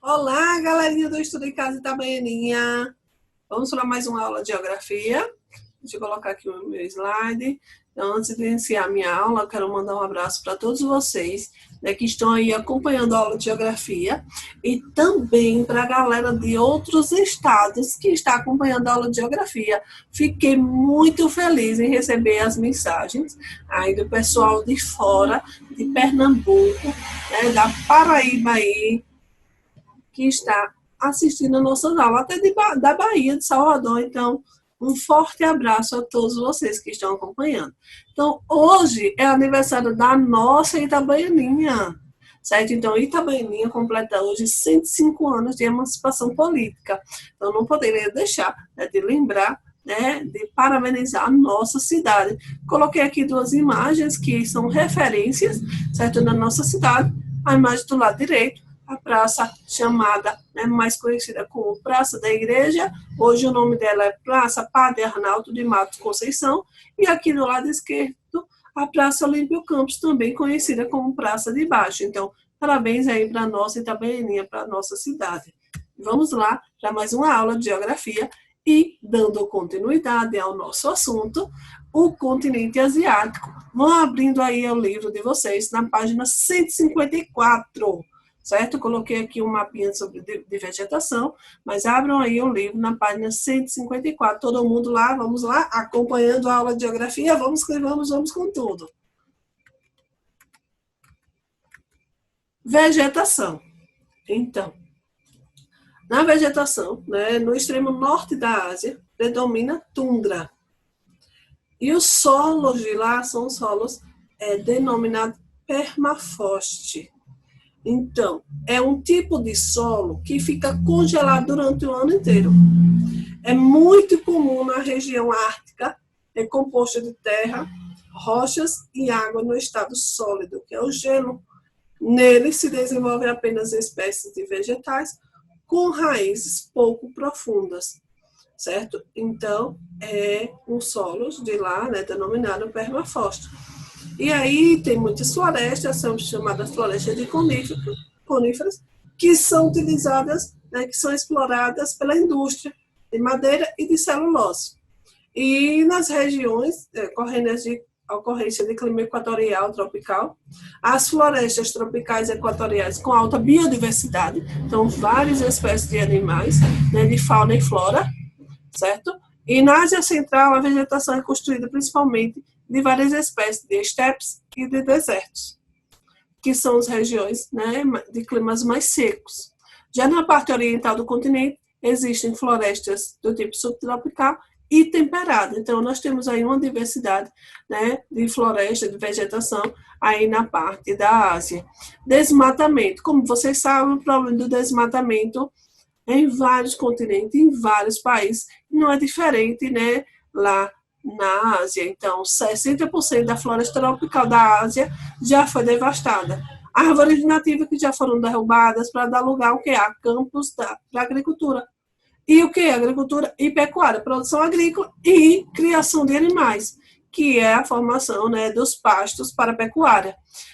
Olá, galerinha do Estudo em Casa Itabaianinha. Vamos para mais uma aula de geografia. Deixa eu colocar aqui o meu slide. Então, antes de iniciar a minha aula, eu quero mandar um abraço para todos vocês, né, que estão aí acompanhando a aula de geografia e também para a galera de outros estados que está acompanhando a aula de geografia. Fiquei muito feliz em receber as mensagens aí do pessoal de fora, de Pernambuco, né, da Paraíba aí, que está assistindo a nossa aula, até da Bahia, de Salvador. Então, um forte abraço a todos vocês que estão acompanhando. Então, hoje é aniversário da nossa Itabaianinha, certo? Então, Itabaianinha completa hoje 105 anos de emancipação política. Então, não poderia deixar, né, de lembrar, né, de parabenizar a nossa cidade. Coloquei aqui duas imagens que são referências, certo, na nossa cidade. A imagem do lado direito, a praça chamada, né, mais conhecida como Praça da Igreja. Hoje o nome dela é Praça Padre Arnaldo de Matos Conceição. E aqui do lado esquerdo, a Praça Olímpio Campos, também conhecida como Praça de Baixo. Então, parabéns aí para a nossa Itabaianinha, para a nossa cidade. Vamos lá para mais uma aula de geografia e, dando continuidade ao nosso assunto, o continente asiático. Vão abrindo aí o livro de vocês na página 154. Certo? Coloquei aqui um mapinha sobre de vegetação, mas abram aí o livro na página 154. Todo mundo lá, vamos lá, acompanhando a aula de geografia, vamos que vamos com tudo. Vegetação. Então, na vegetação, né, no extremo norte da Ásia, predomina tundra. E os solos de lá são solos denominados permafrost. Então, é um tipo de solo que fica congelado durante o ano inteiro. É muito comum na região ártica, é composto de terra, rochas e água no estado sólido, que é o gelo. Nele se desenvolvem apenas espécies de vegetais com raízes pouco profundas, certo? Então, é um solo de lá, né, denominado permafrost. E aí tem muitas florestas, são chamadas florestas de coníferas, que são utilizadas, né, que são exploradas pela indústria de madeira e de celulose. E nas regiões correntes de ocorrência de clima equatorial tropical, as florestas tropicais equatoriais com alta biodiversidade, então várias espécies de animais, né, de fauna e flora, certo? E na Ásia Central, a vegetação é construída principalmente de várias espécies de estepes e de desertos, que são as regiões, né, de climas mais secos. Já na parte oriental do continente, existem florestas do tipo subtropical e temperada. Então, nós temos aí uma diversidade, né, de floresta, de vegetação, aí na parte da Ásia. Desmatamento. Como vocês sabem, o problema do desmatamento em vários continentes, em vários países, não é diferente, né, lá na Ásia. Então, 60% da floresta tropical da Ásia já foi devastada. Árvores nativas que já foram derrubadas para dar lugar ao que? A campos da agricultura. E o que? Agricultura e pecuária, produção agrícola e criação de animais, que é a formação, né, dos pastos para a pecuária.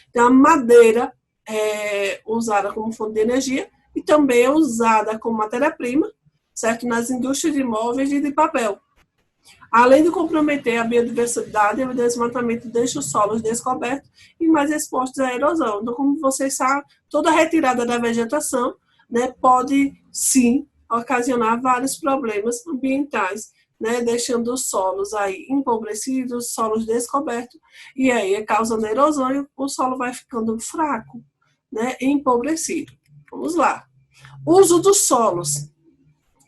Então, a madeira é usada como fonte de energia e também é usada como matéria-prima, certo? Nas indústrias de móveis e de papel. Além de comprometer a biodiversidade, o desmatamento deixa os solos descobertos e mais expostos à erosão. Então, como vocês sabem, toda retirada da vegetação, né, pode sim ocasionar vários problemas ambientais, né, deixando os solos aí empobrecidos, solos descobertos, e aí causando erosão e o solo vai ficando fraco, né, e empobrecido. Vamos lá. Uso dos solos.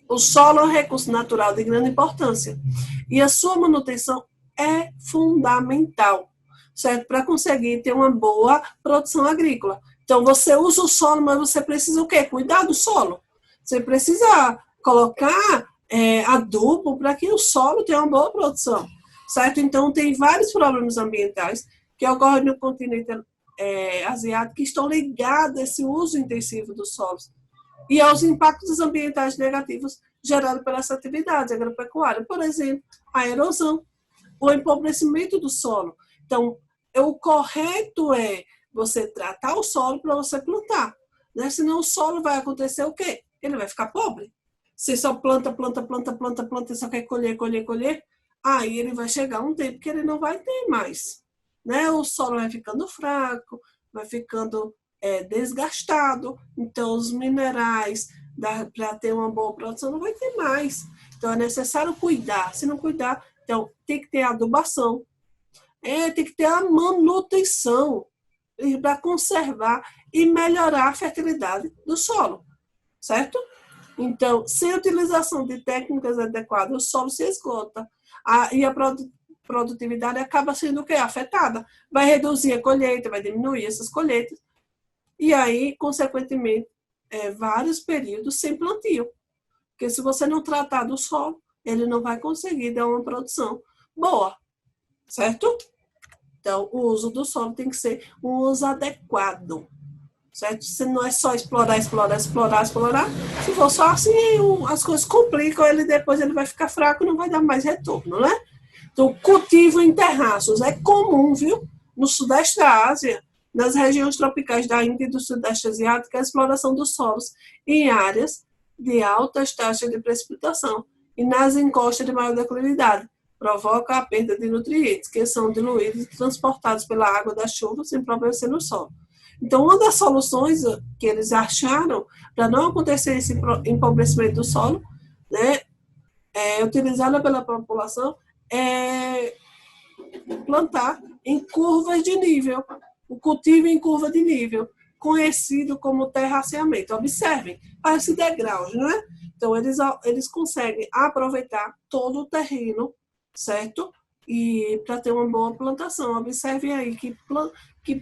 O solo é um recurso natural de grande importância e a sua manutenção é fundamental, certo? Para conseguir ter uma boa produção agrícola. Então, você usa o solo, mas você precisa o quê? Cuidar do solo. Você precisa colocar adubo para que o solo tenha uma boa produção, certo? Então, tem vários problemas ambientais que ocorrem no continente asiático que estão ligados a esse uso intensivo dos solos e aos impactos ambientais negativos gerados por essa atividade agropecuária. Por exemplo, a erosão, o empobrecimento do solo. Então, o correto é você tratar o solo para você plantar. né? Senão o solo vai acontecer o quê? Ele vai ficar pobre. Se só planta, só quer colher, aí ele vai chegar um tempo que ele não vai ter mais, né? O solo vai ficando fraco, vai ficando desgastado, então os minerais para ter uma boa produção não vai ter mais. Então é necessário cuidar. Se não cuidar, então tem que ter adubação, tem que ter a manutenção para conservar e melhorar a fertilidade do solo, certo? Então, sem utilização de técnicas adequadas, o solo se esgota e a produtividade acaba sendo o quê? Afetada. Vai reduzir a colheita, vai diminuir essas colheitas e aí, consequentemente, vários períodos sem plantio. Porque se você não tratar do solo, ele não vai conseguir dar uma produção boa, certo? Então, o uso do solo tem que ser um uso adequado, certo? Se não é só explorar. Se for só assim, as coisas complicam, depois ele vai ficar fraco e não vai dar mais retorno, né? Então, cultivo em terraços é comum, viu? No sudeste da Ásia, nas regiões tropicais da Índia e do sudeste asiático, a exploração dos solos em áreas de altas taxas de precipitação e nas encostas de maior declividade provoca a perda de nutrientes, que são diluídos e transportados pela água da chuva sem permanecer no solo. Então, uma das soluções que eles acharam para não acontecer esse empobrecimento do solo, né, utilizada pela população, é plantar em curvas de nível, o cultivo em curva de nível, conhecido como terraceamento. Observem, parece degraus, não é? Então, eles conseguem aproveitar todo o terreno, certo? E para ter uma boa plantação. Observem aí que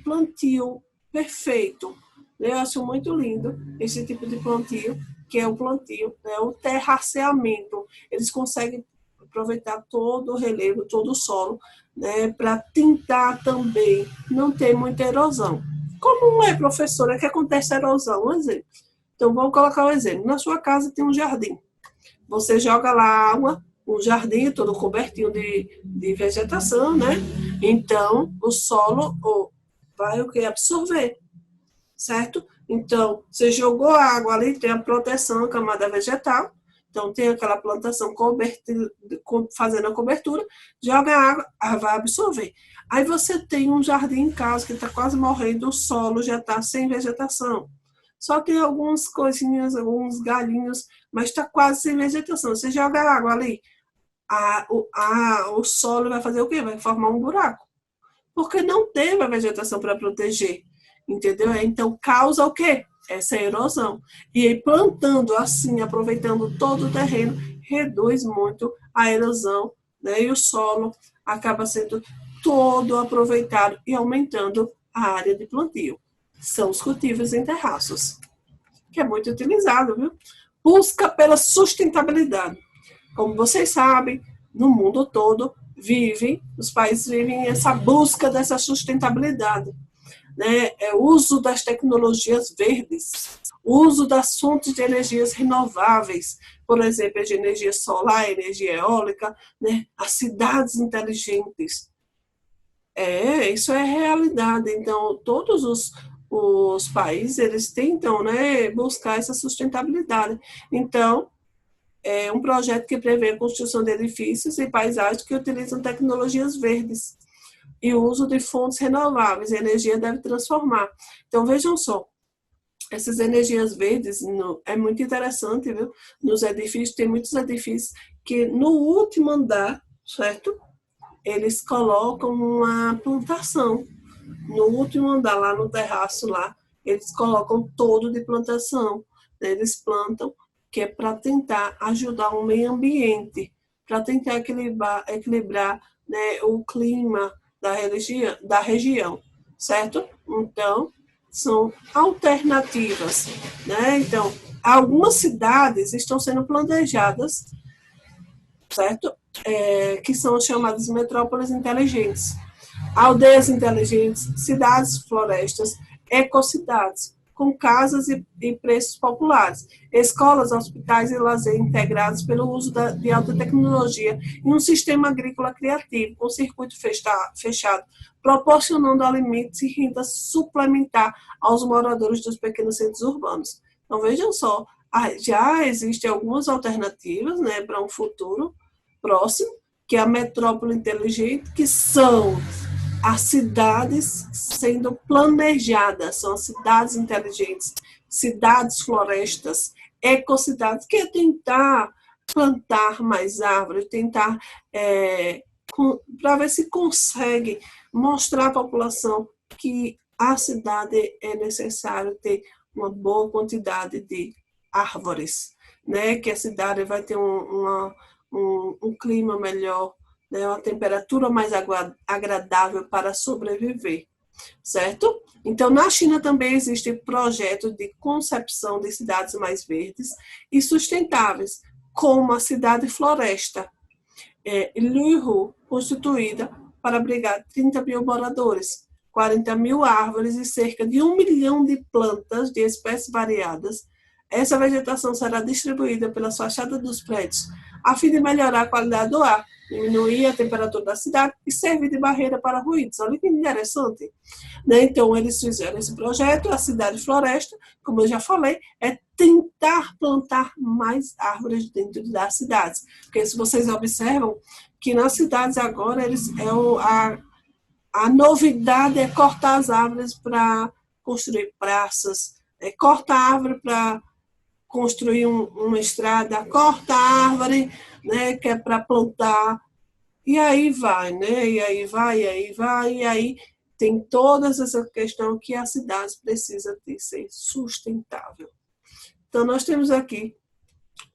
plantio perfeito. Eu acho muito lindo esse tipo de plantio, que é o plantio, o terraceamento. Eles conseguem aproveitar todo o relevo, todo o solo, né, para tentar também não ter muita erosão. Como é, professora, que acontece erosão? Um exemplo. Então, vamos colocar um exemplo. Na sua casa tem um jardim. Você joga lá água, um jardim todo cobertinho de vegetação, né? Então, o solo vai o que? Absorver, certo? Então, você jogou água ali, tem a proteção, a camada vegetal, então tem aquela plantação fazendo a cobertura, joga água, vai absorver. Aí você tem um jardim em casa que está quase morrendo, o solo já está sem vegetação. Só tem algumas coisinhas, alguns galhinhos, mas está quase sem vegetação. Você joga água ali, o solo vai fazer o quê? Vai formar um buraco. Porque não teve a vegetação para proteger. Entendeu? Então, causa o quê? Essa erosão. E aí, plantando assim, aproveitando todo o terreno, reduz muito a erosão, né? E o solo acaba sendo todo aproveitado e aumentando a área de plantio. São os cultivos em terraços, que é muito utilizado, viu? Busca pela sustentabilidade. Como vocês sabem, no mundo todo, os países vivem essa busca dessa sustentabilidade. Né, o uso das tecnologias verdes, o uso das fontes de energias renováveis, por exemplo, de energia solar, energia eólica, né, as cidades inteligentes. Isso é realidade. Então, todos os países, eles tentam, né, buscar essa sustentabilidade. Então, é um projeto que prevê a construção de edifícios e paisagens que utilizam tecnologias verdes e o uso de fontes renováveis. A energia deve transformar. Então, vejam só, essas energias verdes é muito interessante, viu? Nos edifícios, tem muitos edifícios que no último andar, certo? Eles colocam uma plantação. No último andar, lá no terraço, lá, eles colocam todo de plantação. Eles plantam, que é para tentar ajudar o meio ambiente, para tentar equilibrar, né, o clima da região, certo? Então, são alternativas, né? Então, algumas cidades estão sendo planejadas, certo? Que são chamadas metrópoles inteligentes, aldeias inteligentes, cidades florestas, ecocidades. com casas e preços populares, escolas, hospitais e lazer integrados pelo uso de alta tecnologia e um sistema agrícola criativo, com circuito fechado, proporcionando alimentos e renda suplementar aos moradores dos pequenos centros urbanos. Então, vejam só, já existem algumas alternativas, né, para um futuro próximo, que é a metrópole inteligente, que são as cidades sendo planejadas, são as cidades inteligentes, cidades florestas, ecocidades, que é tentar plantar mais árvores, tentar para ver se consegue mostrar à população que a cidade é necessário ter uma boa quantidade de árvores, né? Que a cidade vai ter um clima melhor, né? Uma temperatura mais agradável para sobreviver, certo? Então, na China também existe projetos de concepção de cidades mais verdes e sustentáveis, como a cidade floresta, Luihu, constituída para abrigar 30 mil moradores, 40 mil árvores e cerca de 1 milhão de plantas de espécies variadas. Essa vegetação será distribuída pelas fachadas dos prédios, a fim de melhorar a qualidade do ar, diminuir a temperatura da cidade e servir de barreira para ruídos. Olha que interessante. Né? Então, eles fizeram esse projeto, a Cidade Floresta, como eu já falei, é tentar plantar mais árvores dentro das cidades. Porque se vocês observam que nas cidades agora, a novidade é cortar as árvores para construir praças, corta a árvore para construir uma estrada, corta a árvore, né, que é para plantar, e aí vai, né? E aí tem toda essa questão que a cidade precisa de ser sustentável. Então, nós temos aqui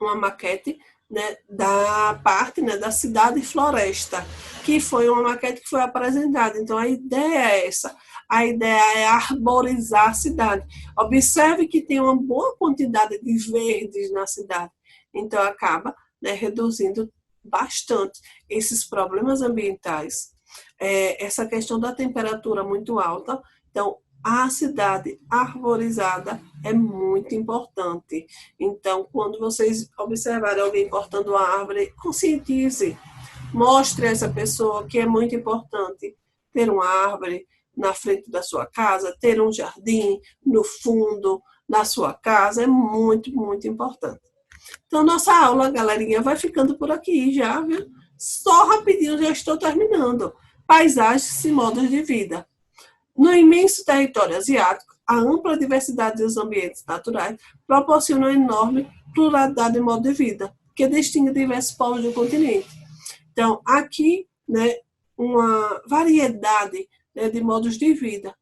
uma maquete, né, da parte, né, da cidade floresta, que foi uma maquete que foi apresentada. Então, a ideia é essa. A ideia é arborizar a cidade. Observe que tem uma boa quantidade de verdes na cidade. Então, acaba, né, reduzindo bastante esses problemas ambientais, essa questão da temperatura muito alta. Então, a cidade arborizada é muito importante. Então, quando vocês observarem alguém cortando a árvore, conscientize, mostre a essa pessoa que é muito importante ter uma árvore na frente da sua casa, ter um jardim no fundo da sua casa, é muito, muito importante. Então, nossa aula, galerinha, vai ficando por aqui já, viu? Só rapidinho, já estou terminando. Paisagens e modos de vida. No imenso território asiático, a ampla diversidade dos ambientes naturais proporciona uma enorme pluralidade de modo de vida, que distingue diversos povos do continente. Então, aqui, né, uma variedade, né, de modos de vida.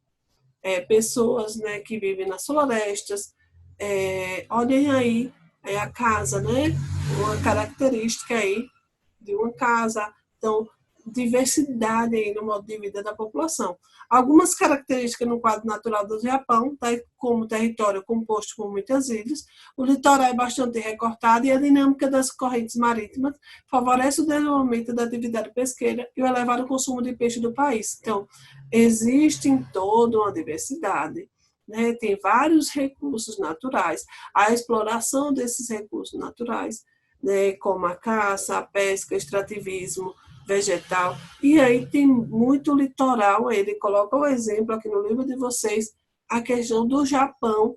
Pessoas, né, que vivem nas florestas, olhem aí, a casa, né? Uma característica aí de uma casa. Então, diversidade aí no modo de vida da população. Algumas características no quadro natural do Japão, tá, como território composto por muitas ilhas, o litoral é bastante recortado e a dinâmica das correntes marítimas favorece o desenvolvimento da atividade pesqueira e o elevado consumo de peixe do país. Então, existe em toda uma diversidade. Né? Tem vários recursos naturais. A exploração desses recursos naturais, né, como a caça, a pesca, extrativismo vegetal, e aí tem muito litoral. Ele coloca o exemplo aqui no livro de vocês, a questão do Japão,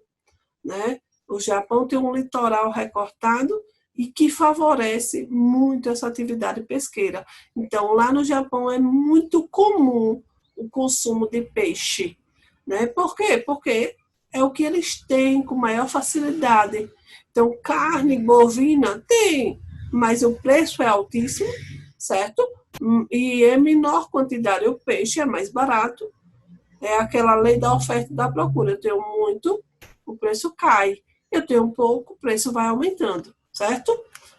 né? O Japão tem um litoral recortado e que favorece muito essa atividade pesqueira. Então, lá no Japão é muito comum o consumo de peixe, né? Por quê? Porque é o que eles têm com maior facilidade. Então, carne bovina tem, mas o preço é altíssimo, certo? E é menor quantidade. O peixe é mais barato. É aquela lei da oferta e da procura. Eu tenho muito, o preço cai. Eu tenho um pouco, o preço vai aumentando, certo?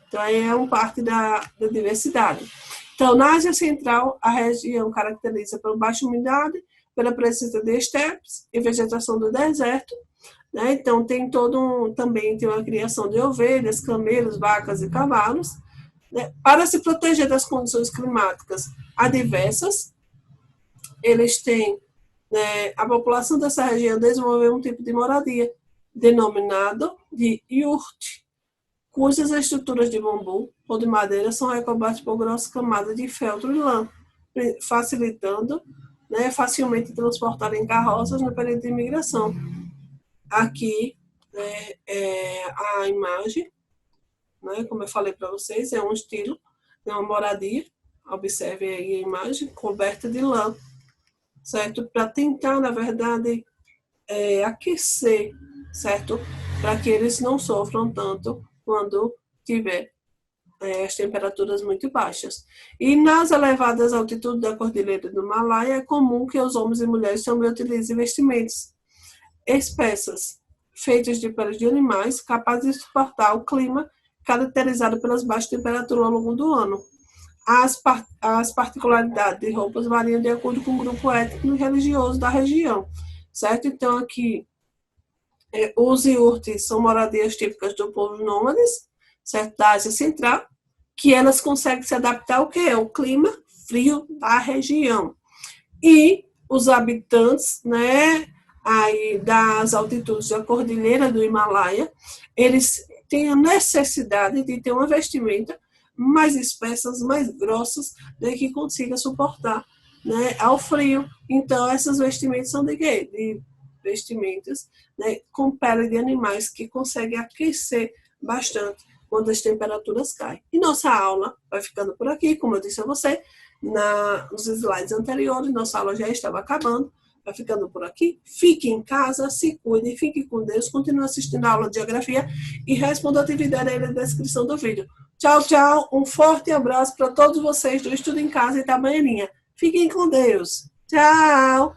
Então, aí é uma parte da diversidade. Então, na Ásia Central, a região caracteriza pela baixa umidade, pela presença de estepes e vegetação do deserto, né? Então, também tem uma criação de ovelhas, camelos, vacas e cavalos, né? Para se proteger das condições climáticas adversas, eles têm A população dessa região desenvolveu um tipo de moradia, denominado de yurt, cujas estruturas de bambu ou de madeira são recobertas por grossa camada de feltro e lã, facilitando facilmente transportar em carroças no período de imigração. Aqui é a imagem, como eu falei para vocês, é um estilo, é uma moradia, observem aí a imagem, coberta de lã, certo? Para tentar, na verdade, aquecer, certo? Para que eles não sofram tanto quando tiver as temperaturas muito baixas. E nas elevadas altitudes da Cordilheira do Himalaia, é comum que os homens e mulheres também utilizem vestimentas espessas, feitas de peles de animais, capazes de suportar o clima caracterizado pelas baixas temperaturas ao longo do ano. As particularidades de roupas variam de acordo com o grupo étnico e religioso da região, certo? Então, aqui, os iurtes são moradias típicas do povo nômades, certo? Da Ásia Central, que elas conseguem se adaptar ao que é o clima frio da região. E os habitantes, aí das altitudes da Cordilheira do Himalaia, eles têm a necessidade de ter uma vestimenta mais espessas, mais grossas, que consiga suportar ao frio. Então, essas vestimentas são de quê? De vestimentas com pele de animais que conseguem aquecer bastante quando as temperaturas caem. E nossa aula vai ficando por aqui, como eu disse a você, nos slides anteriores, nossa aula já estava acabando, vai ficando por aqui. Fique em casa, se cuide, fique com Deus, continue assistindo a aula de geografia e responda a atividade aí na descrição do vídeo. Tchau, tchau, um forte abraço para todos vocês do Estudo em Casa Itabaianinha. Fiquem com Deus. Tchau!